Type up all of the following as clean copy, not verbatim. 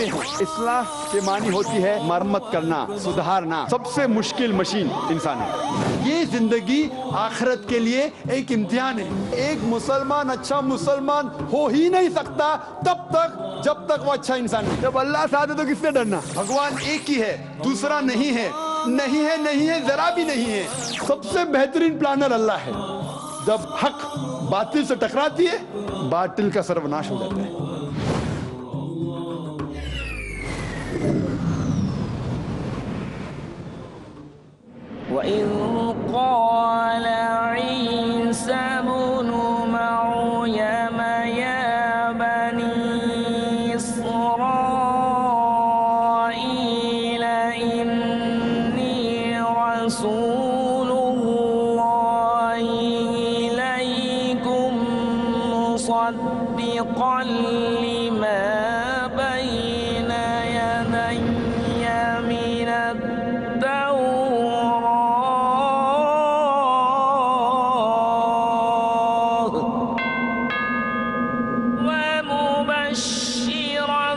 میں ہے۔ اصلاح کے معنی ہوتی ہے مرمت کرنا، سدھارنا۔ سب سے مشکل مشین انسان ہے۔ یہ زندگی آخرت کے لیے ایک امتحان ہے۔ ایک مسلمان اچھا مسلمان ہو ہی نہیں سکتا جب تک وہ اچھا انسان نہیں۔ جب اللہ سے آتے تو کس سے ڈرنا؟ بھگوان ایک ہی ہے، دوسرا نہیں ہے، نہیں ہے، ذرا بھی نہیں ہے۔ سب سے بہترین پلانر اللہ ہے۔ جب حق باطل سے ٹکراتی ہے، باطل کا سروناش ہو جاتا ہے۔ وَإِذْ قَالَ عِيسَى ابْنُ مَرْيَمَ يَا بَنِي إِسْرَائِيلَ إِنِّي رَسُولُ اللَّهِ إِلَيْكُمْ مُصَدِّقًا لِمَا بَيْنَ يَدَيَّ مِنَ ومبشرا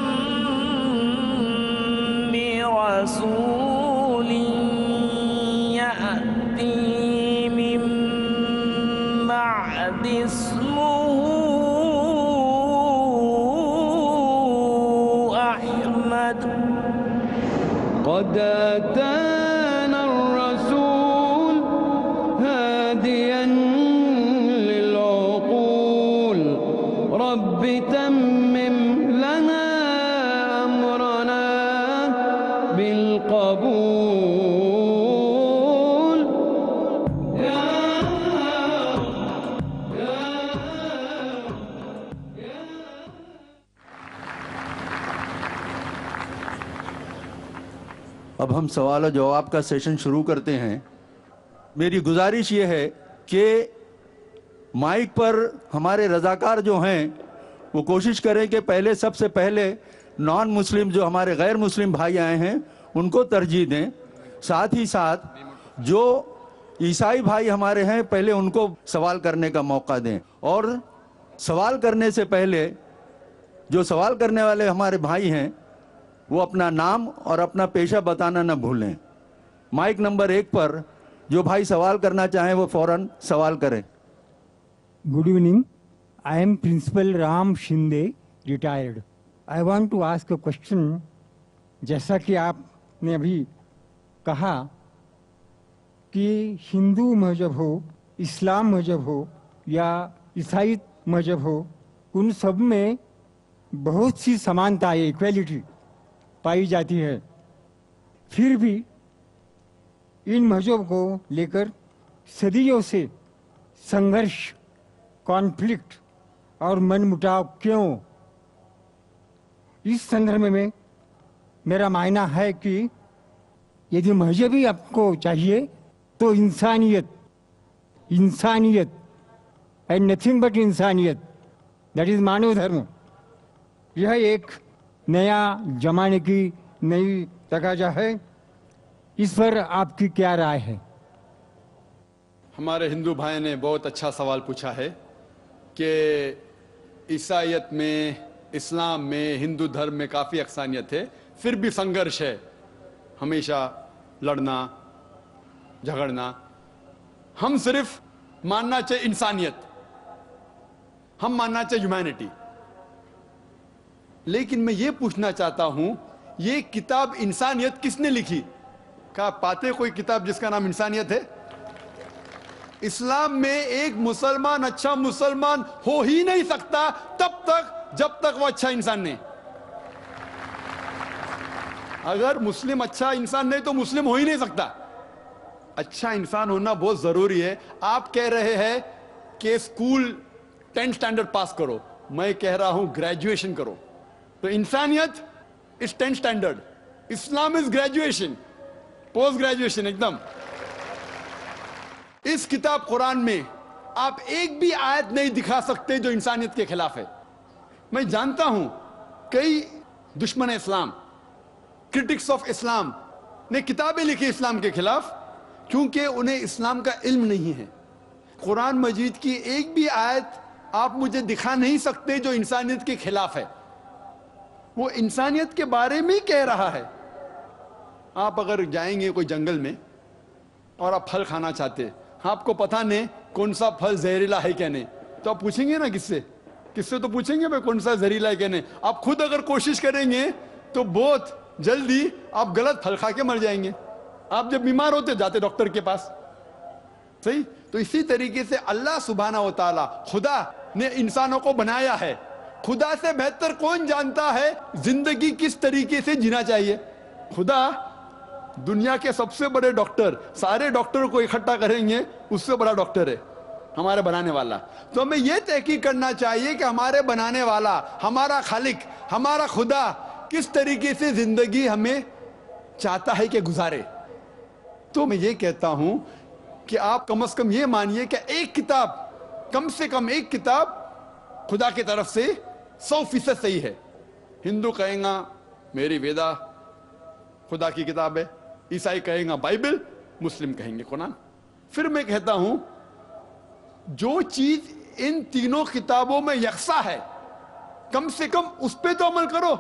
برسول يأتي من بعد اسمه أحمد قد آتانا الرسول هاديا للعقول رب تمم لنا أمرنا بالقبول اب ہم سوال و جواب کا سیشن شروع کرتے ہیں۔ میری گزارش یہ ہے کہ مائک پر ہمارے رضاکار جو ہیں وہ کوشش کریں کہ سب سے پہلے نان مسلم جو ہمارے غیر مسلم بھائی آئے ہیں ان کو ترجیح دیں، ساتھ ہی ساتھ جو عیسائی بھائی ہمارے ہیں پہلے ان کو سوال کرنے کا موقع دیں، اور سوال کرنے سے پہلے جو سوال کرنے والے ہمارے بھائی ہیں وہ اپنا نام اور اپنا پیشہ بتانا نہ بھولیں۔ مائک نمبر 1 پر جو بھائی سوال کرنا چاہیں وہ فوراً سوال کریں۔ Good evening. I am Principal Ram Shinde, retired. I want to ask a question. جیسا کہ آپ نے ابھی کہا کہ ہندو مذہب ہو، اسلام مذہب ہو یا عیسائی مذہب ہو، ان سب میں بہت سی سمانتا ہے، ایکویلٹی پائی جاتی ہے، پھر بھی ان مذہب کو لے کر صدیوں سے سنگھرش، کانفلکٹ اور من مٹاؤ کیوں؟ اس سندرب میں میرا معنی ہے کہ یدی مذہبی آپ کو چاہیے تو انسانیت اینڈ نتھنگ بٹ انسانیت، دیٹ از مانو دھرم۔ یہ ایک نیا زمانے کی نئی تقاضا ہے، اس پر آپ کی کیا رائے ہے؟ ہمارے ہندو بھائی نے بہت اچھا سوال پوچھا ہے کہ عیسائیت میں، اسلام میں، ہندو دھرم میں کافی یکسانیت ہے، پھر بھی سنگھرش ہے، ہمیشہ لڑنا جھگڑنا۔ ہم صرف ماننا چاہیے انسانیت، ہم ماننا چاہیے ہیومینٹی۔ لیکن میں یہ پوچھنا چاہتا ہوں، یہ کتاب انسانیت کس نے لکھی؟ کیا پاتے کوئی کتاب جس کا نام انسانیت ہے؟ اسلام میں ایک مسلمان اچھا مسلمان ہو ہی نہیں سکتا جب تک وہ اچھا انسان نہیں۔ اگر مسلم اچھا انسان نہیں تو مسلم ہو ہی نہیں سکتا۔ اچھا انسان ہونا بہت ضروری ہے۔ آپ کہہ رہے ہیں کہ اسکول 10th اسٹینڈرڈ پاس کرو، میں کہہ رہا ہوں گریجویشن کرو۔ تو انسانیت از 10th اسٹینڈرڈ، اسلام از گریجویشن، پوسٹ گریجویشن ایک دم۔ اس کتاب قرآن میں آپ ایک بھی آیت نہیں دکھا سکتے جو انسانیت کے خلاف ہے۔ میں جانتا ہوں کئی دشمن اسلام، کرٹکس آف اسلام نے کتابیں لکھی اسلام کے خلاف، کیونکہ انہیں اسلام کا علم نہیں ہے۔ قرآن مجید کی ایک بھی آیت آپ مجھے دکھا نہیں سکتے جو انسانیت کے خلاف ہے۔ وہ انسانیت کے بارے میں ہی کہہ رہا ہے. آپ اگر جائیں گے کوئی جنگل میں اور آپ پھل کھانا چاہتے, آپ کو پتہ نہیں کون سا پھل زہریلا ہے کیا نہیں, تو آپ پوچھیں گے نا کس سے تو پوچھیں گے بھائی کون سا زہریلا ہے کیا نہیں. آپ خود اگر کوشش کریں گے تو بہت جلدی آپ غلط پھل کھا کے مر جائیں گے. آپ جب بیمار ہوتے جاتے ڈاکٹر کے پاس, صحیح. تو اسی طریقے سے اللہ سبحانہ و تعالی خدا نے انسانوں کو بنایا ہے. خدا سے بہتر کون جانتا ہے زندگی کس طریقے سے جینا چاہیے؟ خدا دنیا کے سب سے بڑے ڈاکٹر, سارے ڈاکٹر کو اکٹھا کریں گے اس سے بڑا ڈاکٹر ہے ہمارے بنانے والا. تو ہمیں یہ تحقیق کرنا چاہیے کہ ہمارے بنانے والا, ہمارا خالق, ہمارا خدا کس طریقے سے زندگی ہمیں چاہتا ہے کہ گزارے. تو میں یہ کہتا ہوں کہ آپ کم از کم یہ مانیے کہ ایک کتاب, کم سے کم ایک کتاب خدا کی طرف سے 100% صحیح ہے. ہندو کہیں گا میری ویدا خدا کی کتاب ہے, عیسائی کہیں گا بائبل, مسلم کہیں گے قرآن. پھر میں کہتا ہوں جو چیز ان تینوں کتابوں میں یکساں ہے کم سے کم اس پہ تو عمل کرو.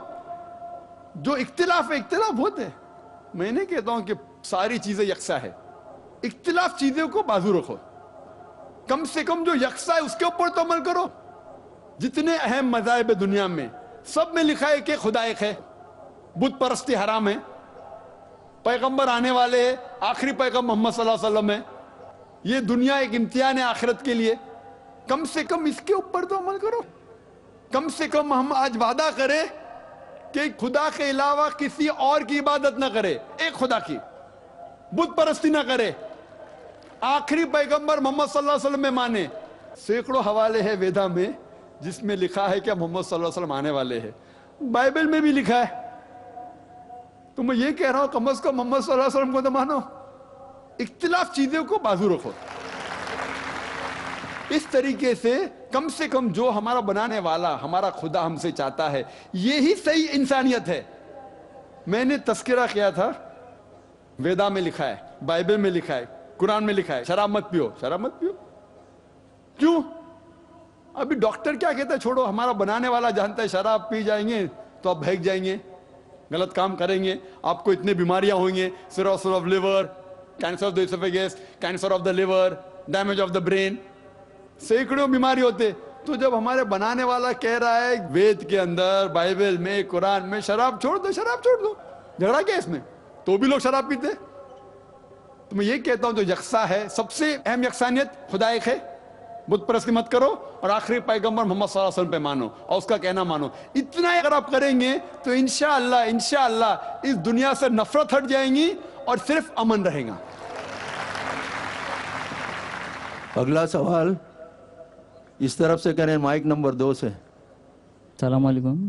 جو اختلاف ہے, اختلاف ہوتے, میں نہیں کہتا ہوں کہ ساری چیزیں یکساں ہے, اختلاف چیزوں کو بازو رکھو, کم سے کم جو یکساں ہے اس کے اوپر تو عمل کرو. جتنے اہم مذاہب دنیا میں سب میں لکھا ہے کہ خدا ایک ہے, بت پرستی حرام ہے, پیغمبر آنے والے ہیں, آخری پیغمبر محمد صلی اللہ علیہ وسلم ہے, یہ دنیا ایک امتحان ہے آخرت کے لیے. کم سے کم اس کے اوپر تو عمل کرو. کم سے کم ہم آج وعدہ کریں کہ خدا کے علاوہ کسی اور کی عبادت نہ کرے, ایک خدا کی, بت پرستی نہ کرے, آخری پیغمبر محمد صلی اللہ علیہ وسلم میں مانے. سینکڑوں حوالے ہیں ویدا میں جس میں لکھا ہے کہ محمد صلی اللہ علیہ وسلم آنے والے ہیں, بائبل میں بھی لکھا ہے. تو میں یہ کہہ رہا ہوں کم از کم محمد صلی اللہ علیہ وسلم کو تو مانو, اختلاف چیزوں کو بازو رکھو. اس طریقے سے کم سے کم جو ہمارا بنانے والا, ہمارا خدا ہم سے چاہتا ہے, یہی صحیح انسانیت ہے. میں نے تذکرہ کیا تھا, ویدا میں لکھا ہے, بائبل میں لکھا ہے, قرآن میں لکھا ہے شراب مت پیو. شراب مت پیو کیوں؟ ابھی ڈاکٹر کیا کہتا ہے, چھوڑو, ہمارا بنانے والا جانتا ہے شراب پی جائیں گے تو آپ بھیگ جائیں گے, غلط کام کریں گے, آپ کو اتنے بیماریاں ہوئیں گے, cirrhosis of liver, cancer of the oesophagus, cancer of the liver, damage of the brain, سینکڑوں بیماری ہوتے. تو جب ہمارے بنانے والا کہہ رہا ہے وید کے اندر, بائبل میں, قرآن میں, شراب چھوڑ دو, شراب چھوڑ دو, جھگڑا کیا اس میں؟ تو بھی لوگ شراب پیتے. تو میں یہ کہتا ہوں جو یکساں ہے, سب سے اہم یکسانیت خدا ایک ہے, بت پرستی مت کرو, اور آخری پیغمبر محمد صلی اللہ علیہ وسلم پہ مانو اور اس کا کہنا مانو. اتنا اگر آپ کریں گے تو انشاءاللہ اس دنیا سے نفرت ہٹ جائیں گی اور صرف امن رہے گا. اگلا سوال اس طرف سے کریں, مائک نمبر 2 سے. السلام علیکم,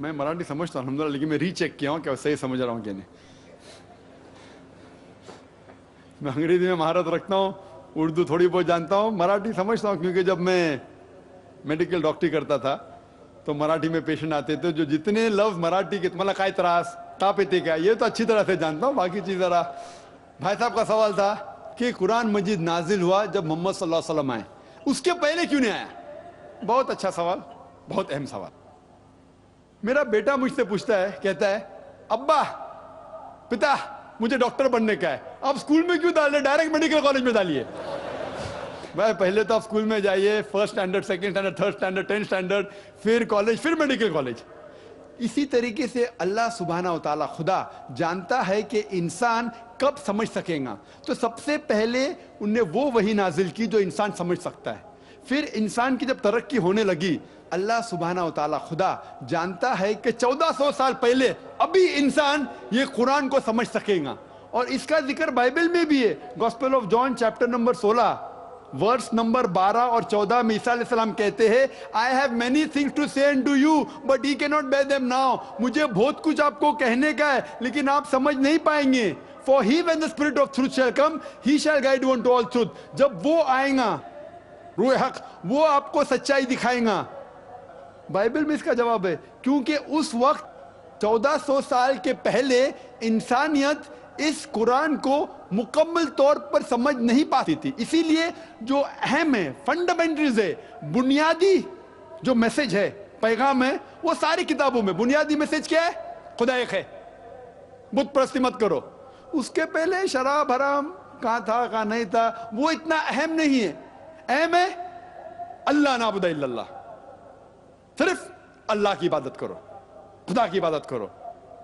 میں مراٹھی سمجھتا ہوں الحمدللہ, لیکن میں ری چیک کیا ہوں کہ صحیح سمجھ رہا ہوں کہ نہیں. میں انگریزی میں مہارت رکھتا ہوں, اردو تھوڑی بہت جانتا ہوں, مراٹھی سمجھتا ہوں کیونکہ جب میں میڈیکل ڈاکٹری کرتا تھا تو مراٹھی میں پیشنٹ آتے تھے جو جتنے لفظ مراٹھی کے تمہارا کائے تراس کا پیتے کیا, یہ تو اچھی طرح سے جانتا ہوں. باقی چیز ذرا, بھائی صاحب کا سوال تھا کہ قرآن مجید نازل ہوا جب محمد صلی اللہ علیہ وسلم آئے, اس کے پہلے کیوں نہیں آیا؟ بہت اچھا سوال, بہت اہم سوال. میرا بیٹا مجھ سے پوچھتا ہے, کہتا ہے ابا پتا مجھے ڈاکٹر بننے کا ہے, آپ اسکول میں کیوں ڈال رہے, ڈائریکٹ میڈیکل کالج میں ڈالیے. بھائی پہلے تو آپ اسکول میں جائیے, first standard, second standard, third standard, 10th standard, پھر کالج, پھر میڈیکل کالج. اسی طریقے سے اللہ سبحانہ و تعالیٰ خدا جانتا ہے کہ انسان کب سمجھ سکے گا, تو سب سے پہلے انہوں نے وہ وحی نازل کی جو انسان سمجھ سکتا ہے. پھر انسان کی جب ترقی ہونے لگی, اللہ سبحانہ و تعالیٰ خدا جانتا ہے کہ 1400 سال پہلے ابھی انسان یہ قرآن کو سمجھ سکے گا, اور اس کا ذکر بائبل میں بھی ہے. Gospel of John chapter number 16 verse number 12 اور 14 میں عیسیٰ علیہ السلام کہتے ہیں I have many things to say unto you but ye cannot bear them now. مجھے بہت کچھ آپ کو کہنے کا ہے لیکن آپ سمجھ نہیں پائیں گے. For he when the spirit of truth shall come he shall guide you unto all truth. جب وہ آئیں گا روح حق وہ آپ کو سچائی دکھائیں گا. بائبل میں اس کا جواب ہے کیونکہ اس وقت 1400 سال کے پہلے انسانیت اس قرآن کو مکمل طور پر سمجھ نہیں پاتی تھی. اسی لیے جو اہم ہے فنڈامنٹلز ہے بنیادی جو میسج ہے پیغام ہے وہ ساری کتابوں میں بنیادی میسج کیا ہے؟ خدا ایک ہے, بت پرستی مت کرو. اس کے پہلے شراب حرام کہاں تھا کہاں نہیں تھا وہ اتنا اہم نہیں ہے. اہم ہے اللہ نعبد الا اللہ, صرف اللہ کی عبادت کرو, خدا کی عبادت کرو.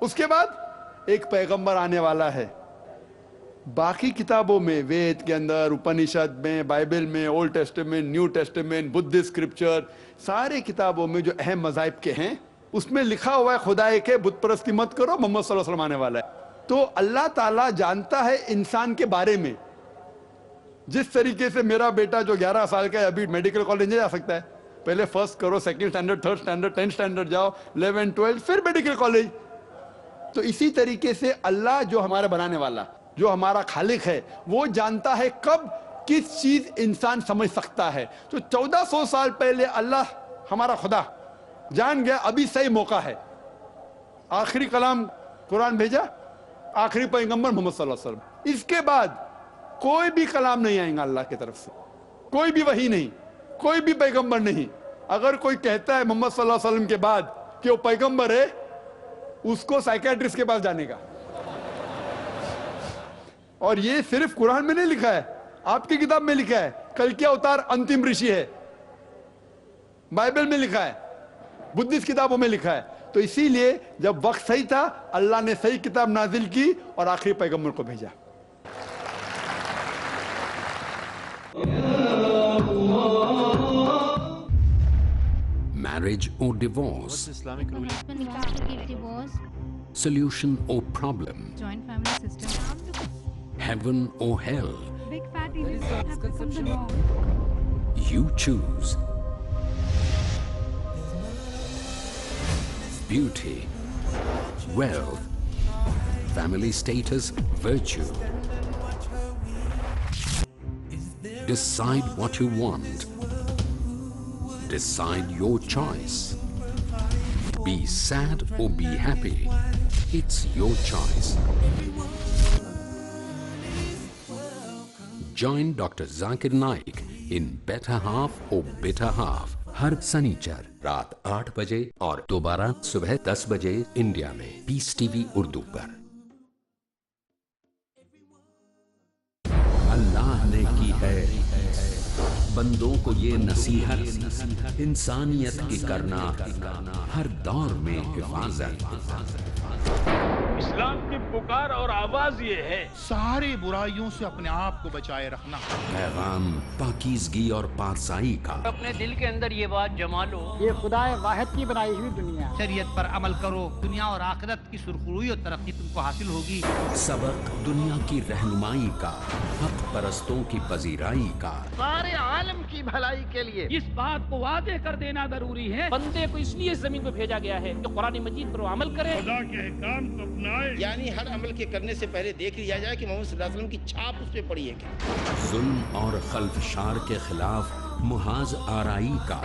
اس کے بعد ایک پیغمبر آنے والا ہے. باقی کتابوں میں وید کے اندر اپنشد میں بائبل میں اولڈ ٹیسٹمنٹ نیو ٹیسٹمنٹ بدھ اسکرپچر سارے کتابوں میں جو اہم مذاہب کے ہیں اس میں لکھا ہوا ہے خدا ایک ہے, بت پرستی مت کرو, محمد صلی اللہ علیہ وسلم آنے والا ہے. تو اللہ تعالیٰ جانتا ہے انسان کے بارے میں. جس طریقے سے میرا بیٹا جو 11 سال کا ہے ابھی میڈیکل کالج نہیں جا سکتا ہے, پہلے فرسٹ کرو, second standard, third standard, 10th standard جاؤ, 11 12 پھر میڈیکل کالج. تو اسی طریقے سے اللہ جو ہمارا بنانے والا جو ہمارا خالق ہے وہ جانتا ہے کب کس چیز انسان سمجھ سکتا ہے. تو 1400 سال پہلے اللہ ہمارا خدا جان گیا ابھی صحیح موقع ہے. آخری کلام قرآن بھیجا, آخری پیغمبر محمد صلی اللہ علیہ وسلم. اس کے بعد کوئی بھی کلام نہیں آئیں گا اللہ کی طرف سے, کوئی بھی وحی نہیں, کوئی بھی پیغمبر نہیں. اگر کوئی کہتا ہے محمد صلی اللہ علیہ وسلم کے بعد کہ وہ پیغمبر ہے اس کو سائیکیٹرسٹ کے پاس جانے کا. اور یہ صرف قرآن میں نہیں لکھا ہے, آپ کی کتاب میں لکھا ہے. کل کیا اوتار انتم رشی ہے, بائبل میں لکھا ہے, بدھسٹ کتابوں میں لکھا ہے. تو اسی لیے جب وقت صحیح تھا اللہ نے صحیح کتاب نازل کی اور آخری پیغمبر کو بھیجا. Marriage or divorce? Husband wants to get divorced. Solution or problem? Joint family system. Heaven or hell? Big fat evils have become the norm. You choose. Beauty, wealth, family status, virtue. Decide what you want. Decide your choice. Be sad or be happy. It's your choice. Join Dr. Zakir Naik in Better Half or Bitter Half. ہر سنیچر رات 8 بجے اور دوبارہ صبح 10 بجے India میں پیس T V Urdu پر. اللہ نے کی ہے بندوں کو یہ نصیحت, انسانیت کی کرنا ہر دور میں حفاظت. اسلام کی پکار اور آواز یہ ہے ساری برائیوں سے اپنے آپ کو بچائے رکھنا. پیغام پاکیزگی اور پارسائی کا. اپنے دل کے اندر یہ بات جما لو, یہ خدا واحد کی بنائی ہوئی دنیا. شریعت پر عمل کرو, دنیا اور آخرت کی سرخروئی اور ترقی تم کو حاصل ہوگی. سبق دنیا کی رہنمائی کا, حق پرستوں کی پذیرائی کا, سارے عالم کی بھلائی کے لیے. اس بات کو واضح کر دینا ضروری ہے بندے کو اس لیے زمین پہ بھیجا گیا ہے کہ قرآن مجید پر عمل کرے, خدا کے احکام کو اپنائے. یعنی ہر عمل کے کرنے سے پہلے دیکھ لیا جائے کہ محمد صلی اللہ علیہ وسلم کی چھاپ اس پہ پڑی ہے کیا. ظلم اور خلفشار کے خلاف محاذ آرائی کا,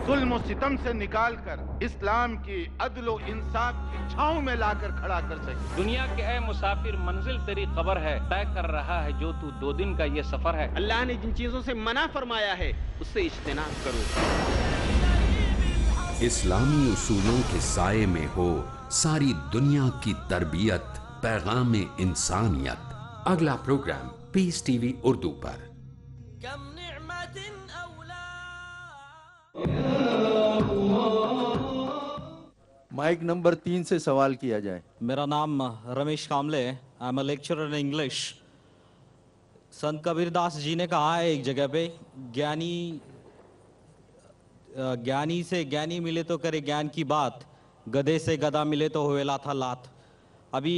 ظلم و ستم سے نکال کر اسلام کی عدل و انصاف کی چھاؤں میں لا کر کھڑا کر سکے. دنیا کے اے مسافر منزل تیری قبر ہے, طے کر رہا ہے جو تو 2 دن کا یہ سفر ہے. اللہ نے جن چیزوں سے منع فرمایا ہے اس سے اجتناب کرو. اسلامی اصولوں کے سائے میں ہو ساری دنیا کی تربیت, پیغام انسانیت. اگلا پروگرام پیس ٹی وی اردو پر. مائک نمبر 3 سے سوال کیا جائے. میرا نام رمیش کاملے ہے, I am a lecturer in English. سنت کبیر داس جی نے کہا ہے ایک جگہ پہ, گیانی سے گیانی ملے تو کرے گیان کی بات, گدھے سے گدھا ملے تو ہوئے لاتھا لات. ابھی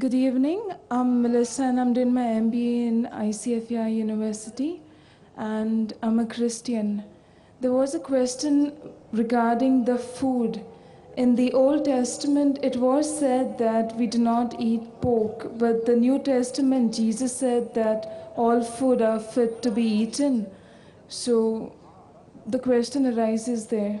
Good evening, I'm Melissa and I'm doing my MBA in ICFEI University and I'm a Christian. There was a question regarding the food. In the Old Testament, it was said that we do not eat pork, but the New Testament, Jesus said that all food are fit to be eaten. So the question arises there.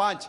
5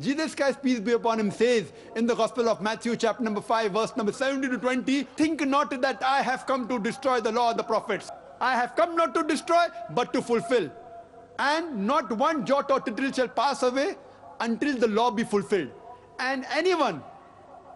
Jesus Christ, peace be upon him, says in the Gospel of Matthew chapter number 5 verse number 17 to 20, think not that I have come to destroy the law of the prophets. I have come not to destroy but to fulfill. And not one jot or tittle shall pass away until the law be fulfilled. And anyone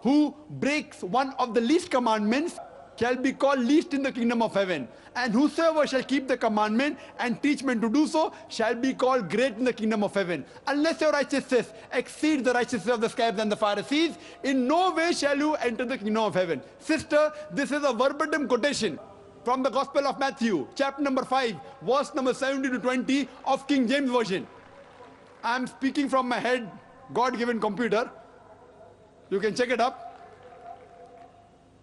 who breaks one of the least commandments shall be called least in the kingdom of heaven. And whosoever shall keep the commandment and teach men to do so shall be called great in the kingdom of heaven. Unless your righteousness exceeds the righteousness of the scribes and the Pharisees, in no way shall you enter the kingdom of heaven. Sister, this is a verbatim quotation from the Gospel of Matthew, chapter number 5, verse number 17 to 20 of King James Version. I am speaking from my head, God-given computer. You can check it up.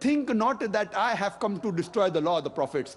think not that I have come to destroy the law of the prophets.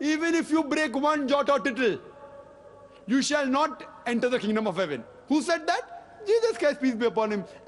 Even if you break one jot or tittle, you shall not enter the kingdom of heaven. Who said that? Jesus Christ, peace be upon him.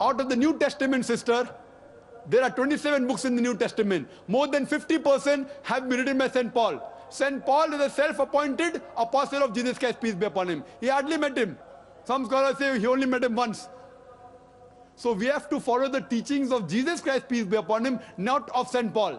Out of the New Testament, sister, there are 27 books in the New Testament. More than 50% have been written by Saint Paul. Saint Paul is a self-appointed apostle of Jesus Christ, peace be upon him. He hardly met him. Some scholars say he only met him once. So we have to follow the teachings of Jesus Christ, peace be upon him, not of Saint Paul.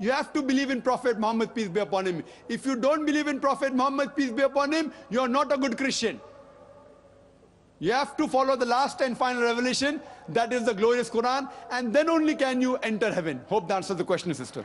You have to believe in Prophet Muhammad, peace be upon him. If you don't believe in Prophet Muhammad, peace be upon him, you are not a good Christian. You have to follow the last and final revelation, that is the glorious Quran, and then only can you enter heaven. Hope that answers the question, sister.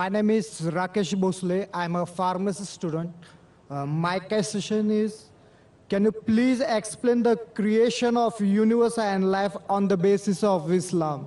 My name is Rakesh Bosle. I'm a pharmacy student. My question is, can you please explain the creation of universe and life on the basis of Islam?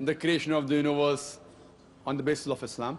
the creation of the universe on the basis of Islam?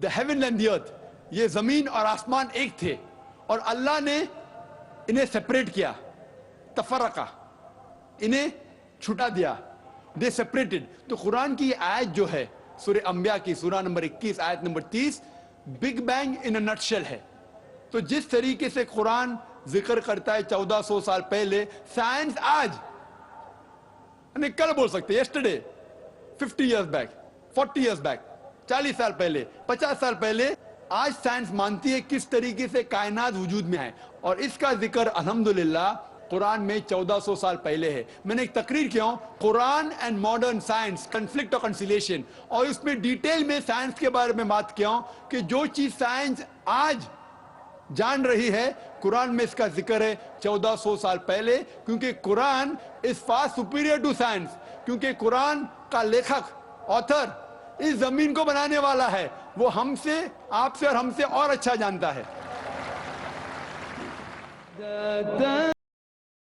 the heaven and the earth یہ زمین اور آسمان ایک تھے اور اللہ نے انہیں separate کیا, تفرقہ, انہیں چھٹا دیا, دے سپریٹڈ. تو قرآن کی یہ آیت جو ہے سورہ انبیاء کی سورہ نمبر 21 آیت number 30 big bang in a nutshell ہے. تو جس طریقے سے قرآن ذکر کرتا ہے 1400 سال پہلے, سائنس آج نہیں کل بول سکتے, yesterday, 50 years back, 40 years back, 40 سال پہلے, 50 سال پہلے, آج سائنس مانتی ہے کس طریقے سے کائنات وجود میں ہے. اور اس کا ذکر الحمدللہ قرآن میں 1400 سال پہلے ہے. میں نے ایک تقریر کیا ہوں, قرآن اینڈ ماڈرن سائنس, کنفلکٹ اور کنسیلیشن, اور اس میں ڈیٹیل میں سائنس کے بارے میں بات کیا ہوں کہ جو چیز سائنس آج جان رہی ہے قرآن میں اس کا ذکر ہے 1400 سال پہلے, کیونکہ قرآن is far superior to science, کیونکہ قرآن کا لیکھک, آتھر, اس زمین کو بنانے والا ہے, وہ ہم سے, آپ سے اور ہم سے اور اچھا جانتا ہے.